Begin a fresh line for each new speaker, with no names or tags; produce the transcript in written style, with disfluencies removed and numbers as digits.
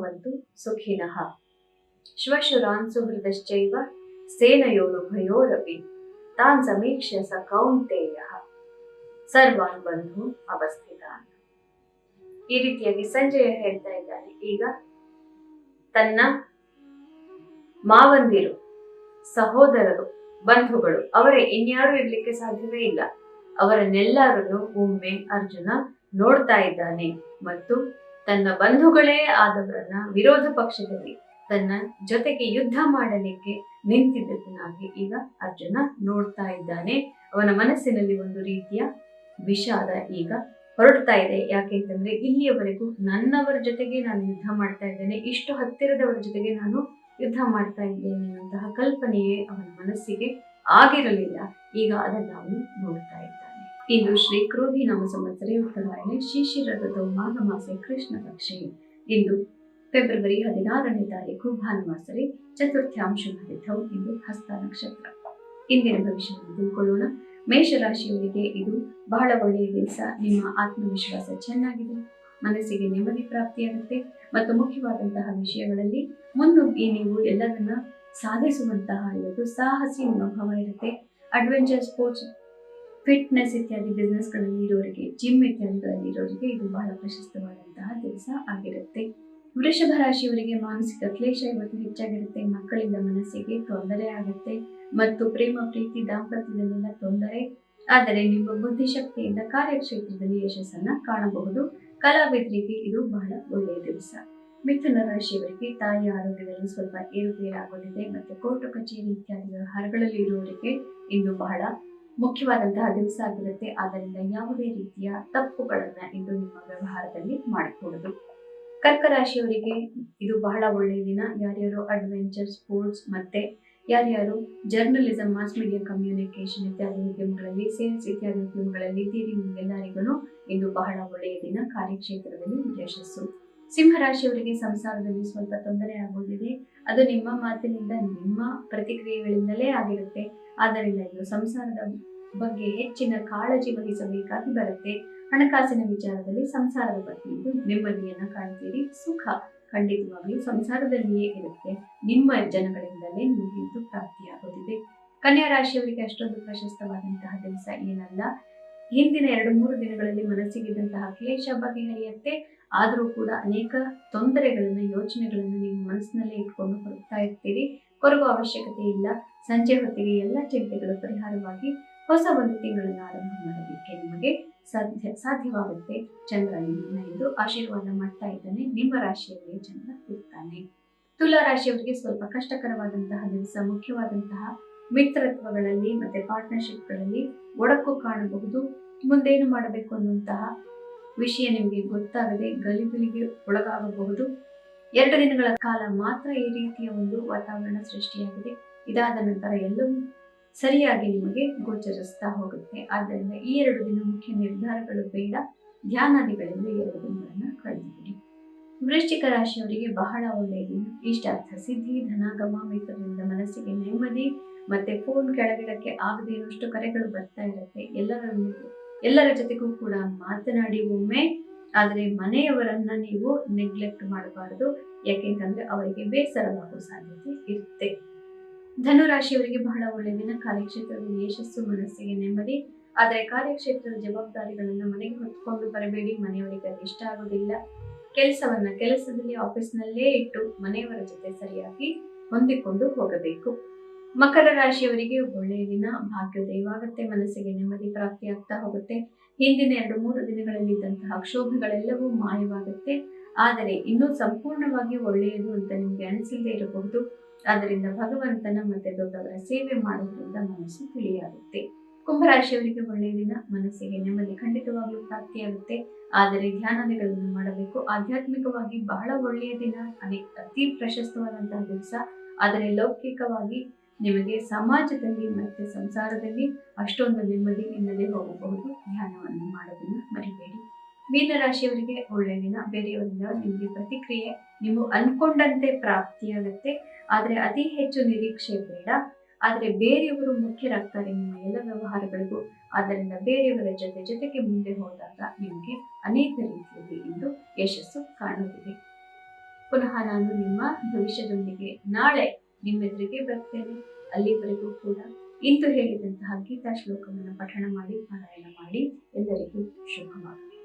ಭವಂತು ಸುಖಿನಃ. ಶ್ವಶುರಾನ್ ಸುಹೃದಶ್ಚೈವ ಸೇನಯೋರುಭಯೋರಪಿ ತಾನ್ ಸಮೀಕ್ಷ್ಯ ಸ ಕೌಂತೆಯ ಸರ್ವಾನ್ ಬಂಧು ಅವಸ್ಥಿತಾನ್. ಈ ರೀತಿಯಾಗಿ ಸಂಜಯ ಹೇಳ್ತಾ ಇದ್ದಾನೆ, ಈಗ ತನ್ನ ಮಾವಂದಿರು, ಸಹೋದರರು, ಬಂಧುಗಳು ಅವರೇ ಇನ್ಯಾರು ಇರ್ಲಿಕ್ಕೆ ಸಾಧ್ಯವೇ ಇಲ್ಲ, ಅವರನ್ನೆಲ್ಲರನ್ನು ಒಮ್ಮೆ ಅರ್ಜುನ ನೋಡ್ತಾ ಇದ್ದಾನೆ ಮತ್ತು ತನ್ನ ಬಂಧುಗಳೇ ಆದವರನ್ನ ವಿರೋಧ ಪಕ್ಷದಲ್ಲಿ ತನ್ನ ಜೊತೆಗೆ ಯುದ್ಧ ಮಾಡಲಿಕ್ಕೆ ನಿಂತಿದ್ದನಾಗಿ ಈಗ ಅರ್ಜುನ ನೋಡ್ತಾ ಇದ್ದಾನೆ. ಅವನ ಮನಸ್ಸಿನಲ್ಲಿ ಒಂದು ರೀತಿಯ ವಿಷಾದ ಈಗ ಹೊರಡ್ತಾ ಇದೆ. ಯಾಕೆಂತಂದ್ರೆ ಇಲ್ಲಿಯವರೆಗೂ ನನ್ನವರ ಜೊತೆಗೆ ನಾನು ಯುದ್ಧ ಮಾಡ್ತಾ ಇದ್ದೇನೆ, ಇಷ್ಟು ಹತ್ತಿರದವರ ಜೊತೆಗೆ ನಾನು ಯುದ್ಧ ಮಾಡ್ತಾ ಇದ್ದೇನೆ ಅನ್ನುವಂತಹ ಕಲ್ಪನೆಯೇ ಅವನ ಮನಸ್ಸಿಗೆ ಆಗಿರಲಿಲ್ಲ. ಈಗ ಅದನ್ನು ಅವನು ನೋಡ್ತಾ ಇದ್ದಾನೆ. ಇಂದು ಶ್ರೀ ಕ್ರೋಧಿ ನಾಮ ಸಂವತ್ಸರೆ ಉತ್ತರಾಯಣೆ ಶಿಶಿರ ಋತು ಮಾಘ ಮಾಸೆ ಕೃಷ್ಣ ಪಕ್ಷೆ. ಇಂದು ಫೆಬ್ರವರಿ 16ನೇ ತಾರೀಕು ಭಾನುವಾಸರೆ ಚತುರ್ಥ್ಯಾಂಶ ಭರಿತೌ. ಇಂದು ಹಸ್ತ ನಕ್ಷತ್ರ. ಇಂದಿನ ಭವಿಷ್ಯವನ್ನು ತಿಳ್ಕೊಳ್ಳೋಣ. ಮೇಷರಾಶಿಯವರಿಗೆ ಇದು ಬಹಳ ಒಳ್ಳೆಯ ದಿವಸ. ನಿಮ್ಮ ಆತ್ಮವಿಶ್ವಾಸ ಚೆನ್ನಾಗಿದೆ, ಮನಸ್ಸಿಗೆ ನೆಮ್ಮದಿ ಪ್ರಾಪ್ತಿಯಾಗುತ್ತೆ ಮತ್ತು ಮುಖ್ಯವಾದಂತಹ ವಿಷಯಗಳಲ್ಲಿ ಮುನ್ನುಗ್ಗಿ ನೀವು ಎಲ್ಲದನ್ನ ಸಾಧಿಸುವಂತಹ ಇವತ್ತು ಸಾಹಸಿ ಮನೋಭಾವ ಇರುತ್ತೆ. ಅಡ್ವೆಂಚರ್, ಸ್ಪೋರ್ಟ್ಸ್, ಫಿಟ್ನೆಸ್ ಇತ್ಯಾದಿ ಬಿಸ್ನೆಸ್ಗಳಲ್ಲಿ ಇರೋರಿಗೆ, ಜಿಮ್ ಇತ್ಯಾದಿಗಳಲ್ಲಿ ಇರೋರಿಗೆ ಇದು ಬಹಳ ಪ್ರಶಸ್ತವಾದಂತಹ ದಿವಸ ಆಗಿರುತ್ತೆ. ವೃಷಭ ರಾಶಿಯವರಿಗೆ ಮಾನಸಿಕ ಕ್ಲೇಶ ಇವತ್ತು ಹೆಚ್ಚಾಗಿರುತ್ತೆ. ಮಕ್ಕಳಿಂದ ಮನಸ್ಸಿಗೆ ತೊಂದರೆ ಆಗುತ್ತೆ ಮತ್ತು ಪ್ರೇಮ, ಪ್ರೀತಿ, ದಾಂಪತ್ಯದಲ್ಲೆಲ್ಲ ತೊಂದರೆ. ಆದರೆ ನಿಮ್ಮ ಬುದ್ಧಿಶಕ್ತಿಯಿಂದ ಕಾರ್ಯಕ್ಷೇತ್ರದಲ್ಲಿ ಯಶಸ್ಸನ್ನ ಕಾಣಬಹುದು. ಕಲಾವಿದರಿಗೆ ಇದು ಬಹಳ ಒಳ್ಳೆಯ ದಿವಸ. ಮಿಥುನ ರಾಶಿಯವರಿಗೆ ತಾಯಿಯ ಆರೋಗ್ಯದಲ್ಲಿ ಸ್ವಲ್ಪ ಏರುಪೇರಾಗೋದಿದೆ ಮತ್ತು ಕೋರ್ಟು ಕಚೇರಿ ಇತ್ಯಾದಿ ವ್ಯವಹಾರಗಳಲ್ಲಿ ಇರುವವರಿಗೆ ಇಂದು ಬಹಳ ಮುಖ್ಯವಾದಂತಹ ದಿವಸ ಆಗಿರುತ್ತೆ. ಆದ್ದರಿಂದ ಯಾವುದೇ ರೀತಿಯ ತಪ್ಪುಗಳನ್ನ ಇಂದು ನಿಮ್ಮ ವ್ಯವಹಾರದಲ್ಲಿ ಮಾಡಕೂಡದು. ಕರ್ಕ ರಾಶಿಯವರಿಗೆ ಇದು ಬಹಳ ಒಳ್ಳೆಯ ದಿನ. ಯಾರ್ಯಾರು ಅಡ್ವೆಂಚರ್, ಸ್ಪೋರ್ಟ್ಸ್ ಮತ್ತೆ ಯಾರ್ಯಾರು ಜರ್ನಲಿಸಂ, ಮಾಸ್ ಮೀಡಿಯಾ ಕಮ್ಯುನಿಕೇಶನ್ ಇತ್ಯಾದಿ ಉದ್ಯಮಗಳಲ್ಲಿ, ಸೇಲ್ಸ್ ಇತ್ಯಾದಿ ಉದ್ಯಮಗಳಲ್ಲಿ ಇದ್ದೀರಿ, ನಿಮ್ಗೆಲ್ಲರಿಗೂ ಇಂದು ಬಹಳ ಒಳ್ಳೆಯ ದಿನ. ಕಾರ್ಯಕ್ಷೇತ್ರದಲ್ಲಿ ಯಶಸ್ಸು. ಸಿಂಹರಾಶಿಯವರಿಗೆ ಸಂಸಾರದಲ್ಲಿ ಸ್ವಲ್ಪ ತೊಂದರೆ ಆಗುವುದಿದೆ. ಅದು ನಿಮ್ಮ ಮಾತಿನಿಂದ, ನಿಮ್ಮ ಪ್ರತಿಕ್ರಿಯೆಗಳಿಂದಲೇ ಆಗಿರುತ್ತೆ. ಆದ್ದರಿಂದ ಇದು ಸಂಸಾರದ ಬಗ್ಗೆ ಹೆಚ್ಚಿನ ಕಾಳಜಿ ವಹಿಸಬೇಕಾಗಿ ಬರುತ್ತೆ. ಹಣಕಾಸಿನ ವಿಚಾರದಲ್ಲಿ ಸಂಸಾರದ ಬಗ್ಗೆ ಇದು ನೆಮ್ಮದಿಯನ್ನ ಕಾಣ್ತೀರಿ. ಸುಖ ಖಂಡಿತವಾಗಿಯೂ ಸಂಸಾರದಲ್ಲಿಯೇ ಇರುತ್ತೆ. ನಿಮ್ಮ ಜನಗಳಿಂದಲೇ ನಿಮಗೆ ಇದು ಪ್ರಾಪ್ತಿಯಾಗುತ್ತಿದೆ. ಕನ್ಯಾ ರಾಶಿಯವರಿಗೆ ಅಷ್ಟೊಂದು ಪ್ರಶಸ್ತವಾದಂತಹ ದಿವಸ ಏನಲ್ಲ. ಹಿಂದಿನ 2-3 ದಿನಗಳಲ್ಲಿ ಮನಸ್ಸಿಗಿದ್ದಂತಹ ಕ್ಲೇಶ ಬಗೆಹರಿಯುತ್ತೆ. ಆದರೂ ಕೂಡ ಅನೇಕ ತೊಂದರೆಗಳನ್ನ, ಯೋಚನೆಗಳನ್ನ ನೀವು ಮನಸ್ಸಿನಲ್ಲೇ ಇಟ್ಕೊಂಡು ಹೋಗ್ತಾ ಇರ್ತೀರಿ. ಕೊರಗುವ ಅವಶ್ಯಕತೆ ಇಲ್ಲ. ಸಂಜೆ ಹೊತ್ತಿಗೆ ಎಲ್ಲ ಚಿಂತೆಗಳು ಪರಿಹಾರವಾಗಿ ಹೊಸ ಒಂದು ತಿಂಗಳನ್ನು ಆರಂಭ ಮಾಡೋದಕ್ಕೆ ನಿಮಗೆ ಸಾಧ್ಯವಾಗುತ್ತೆ. ಚಂದ್ರ ನಿಮ್ಮನ್ನ ಎಂದು ಆಶೀರ್ವಾದ ಮಾಡ್ತಾ ಇದ್ದಾನೆ. ನಿಮ್ಮ ರಾಶಿಯಲ್ಲಿ ಚಂದ್ರ ಇರ್ತಾನೆ. ತುಲಾ ರಾಶಿಯವರಿಗೆ ಸ್ವಲ್ಪ ಕಷ್ಟಕರವಾದಂತಹ ದಿವಸ. ಮುಖ್ಯವಾದಂತಹ ಮಿತ್ರತ್ವಗಳಲ್ಲಿ ಮತ್ತೆ ಪಾರ್ಟ್ನರ್ಶಿಪ್ಗಳಲ್ಲಿ ಒಡಕು ಕಾಣಬಹುದು. ಮುಂದೇನು ಮಾಡಬೇಕು ಅನ್ನುವಂತಹ ವಿಷಯ ನಿಮಗೆ ಗೊತ್ತಾಗದೆ ಗಲಿಬಿಲಿಗೆ ಒಳಗಾಗಬಹುದು. 2 ದಿನಗಳ ಕಾಲ ಮಾತ್ರ ಈ ರೀತಿಯ ಒಂದು ವಾತಾವರಣ ಸೃಷ್ಟಿಯಾಗಿದೆ. ಇದಾದ ನಂತರ ಎಲ್ಲವೂ ಸರಿಯಾಗಿ ನಿಮಗೆ ಗೋಚರಿಸ್ತಾ ಹೋಗುತ್ತೆ. ಆದ್ದರಿಂದ ಈ 2 ದಿನ ಮುಖ್ಯ ನಿರ್ಧಾರಗಳು ಬೇಡ. ಧ್ಯಾನಾದಿಗಳಿಂದ 2 ದಿನಗಳನ್ನ ಕಳೆದುಬಿಡಿ. ವೃಶ್ಚಿಕ ರಾಶಿಯವರಿಗೆ ಬಹಳ ಒಳ್ಳೆಯ ದಿನ. ಇಷ್ಟಾರ್ಥ ಸಿದ್ಧಿ, ಧನಾಗಮ, ಮಿತ್ರರಿಂದ ಮನಸ್ಸಿಗೆ ನೆಮ್ಮದಿ ಮತ್ತೆ ಫೋನ್ ಕೆಳಗಿಡಕ್ಕೆ ಆಗದೆ ಇರುವಷ್ಟು ಕರೆಗಳು ಬರ್ತಾ ಇರುತ್ತೆ. ಎಲ್ಲರ ಜೊತೆಗೂ ಕೂಡ ಮಾತನಾಡಿ ಒಮ್ಮೆ, ಆದರೆ ಮನೆಯವರನ್ನ ನೀವು ನೆಗ್ಲೆಕ್ಟ್ ಮಾಡಬಾರದು. ಯಾಕೆಂತಂದ್ರೆ ಅವರಿಗೆ ಬೇಸರವಾಗುವ ಸಾಧ್ಯತೆ ಇರುತ್ತೆ. ಧನುರಾಶಿಯವರಿಗೆ ಬಹಳ ಒಳ್ಳೆಯ ದಿನ. ಕಾರ್ಯಕ್ಷೇತ್ರದಲ್ಲಿ ಯಶಸ್ಸು, ಮನಸ್ಸಿಗೆ ನೆಮ್ಮದಿ. ಆದರೆ ಕಾರ್ಯಕ್ಷೇತ್ರದ ಜವಾಬ್ದಾರಿಗಳನ್ನ ಮನೆಗೆ ಹೊತ್ಕೊಂಡು ಬರಬೇಡಿ. ಮನೆಯವರಿಗೆ ಅದು ಇಷ್ಟ ಆಗೋದಿಲ್ಲ. ಕೆಲಸವನ್ನ ಕೆಲಸದಲ್ಲಿ, ಆಫೀಸ್ನಲ್ಲೇ ಇಟ್ಟು ಮನೆಯವರ ಜೊತೆ ಸರಿಯಾಗಿ ಹೊಂದಿಕೊಂಡು ಹೋಗಬೇಕು. ಮಕರ ರಾಶಿಯವರಿಗೆ ಒಳ್ಳೆಯ ದಿನ. ಭಾಗ್ಯೋದಯವಾಗುತ್ತೆ. ಮನಸ್ಸಿಗೆ ನೆಮ್ಮದಿ ಪ್ರಾಪ್ತಿ ಆಗ್ತಾ ಹೋಗುತ್ತೆ. ಹಿಂದಿನ 2-3 ದಿನಗಳಲ್ಲಿ ಇದ್ದಂತಹ ಕ್ಷೋಭೆಗಳೆಲ್ಲವೂ ಮಾಯವಾಗುತ್ತೆ. ಆದರೆ ಇನ್ನೂ ಸಂಪೂರ್ಣವಾಗಿ ಒಳ್ಳೆಯದು ಅಂತ ನಿಮ್ಗೆ ಅನಿಸದೇ ಇರಬಹುದು. ಆದ್ದರಿಂದ ಭಗವಂತನ ಮತ್ತೆ ದೊಡ್ಡವರ ಸೇವೆ ಮಾಡೋದ್ರಿಂದ ಮನಸ್ಸು ತಿಳಿಯಾಗುತ್ತೆ. ಕುಂಭರಾಶಿಯವರಿಗೆ ಒಳ್ಳೆಯ ದಿನ. ಮನಸ್ಸಿಗೆ ನೆಮ್ಮದಿ ಖಂಡಿತವಾಗ್ಲೂ ಪ್ರಾಪ್ತಿಯಾಗುತ್ತೆ. ಆದರೆ ಧ್ಯಾನಾದಿಗಳನ್ನು ಮಾಡಬೇಕು. ಆಧ್ಯಾತ್ಮಿಕವಾಗಿ ಬಹಳ ಒಳ್ಳೆಯ ದಿನ, ಅತಿ ಪ್ರಶಸ್ತವಾದಂತಹ ದಿವಸ. ಆದರೆ ಲೌಕಿಕವಾಗಿ ನಿಮಗೆ ಸಮಾಜದಲ್ಲಿ ಮತ್ತೆ ಸಂಸಾರದಲ್ಲಿ ಅಷ್ಟೊಂದು ನೆಮ್ಮದಿ ಇಲ್ಲದೆ ಹೋಗಬಹುದು. ಧ್ಯಾನವನ್ನು ಮಾಡೋದನ್ನ ಮರಿಬೇಡಿ. ಮೀನರಾಶಿಯವರಿಗೆ ಒಳ್ಳೆಯ ದಿನ. ಬೇರೆಯವರಿಂದ ನಿಮಗೆ ಪ್ರತಿಕ್ರಿಯೆ ನೀವು ಅನ್ಕೊಂಡಂತೆ ಪ್ರಾಪ್ತಿಯಾಗುತ್ತೆ. ಆದರೆ ಅತಿ ಹೆಚ್ಚು ನಿರೀಕ್ಷೆ ಬೇಡ. ಆದರೆ ಬೇರೆಯವರು ಮುಖ್ಯರಾಗ್ತಾರೆ ನಿಮ್ಮ ಎಲ್ಲ ವ್ಯವಹಾರಗಳಿಗೂ. ಆದ್ದರಿಂದ ಬೇರೆಯವರ ಜೊತೆಗೆ ಮುಂದೆ ಹೋದಾಗ ನಿಮಗೆ ಅನೇಕ ರೀತಿಯಲ್ಲಿ ಇಂದು ಯಶಸ್ಸು ಕಾಣುತ್ತಿದೆ. ಪುನಃ ನಾನು ನಿಮ್ಮ ಭವಿಷ್ಯದೊಂದಿಗೆ ನಾಳೆ ನಿಮ್ಮೆದುರಿಗೆ ಬರ್ತೇನೆ. ಅಲ್ಲಿವರೆಗೂ ಕೂಡ ಇಂದು ಹೇಳಿದಂತಹ ಗೀತಾ ಶ್ಲೋಕವನ್ನು ಪಠಣ ಮಾಡಿ ಪಾರಾಯಣ ಮಾಡಿ. ಎಲ್ಲರಿಗೂ ಶುಭವಾಗಲಿ.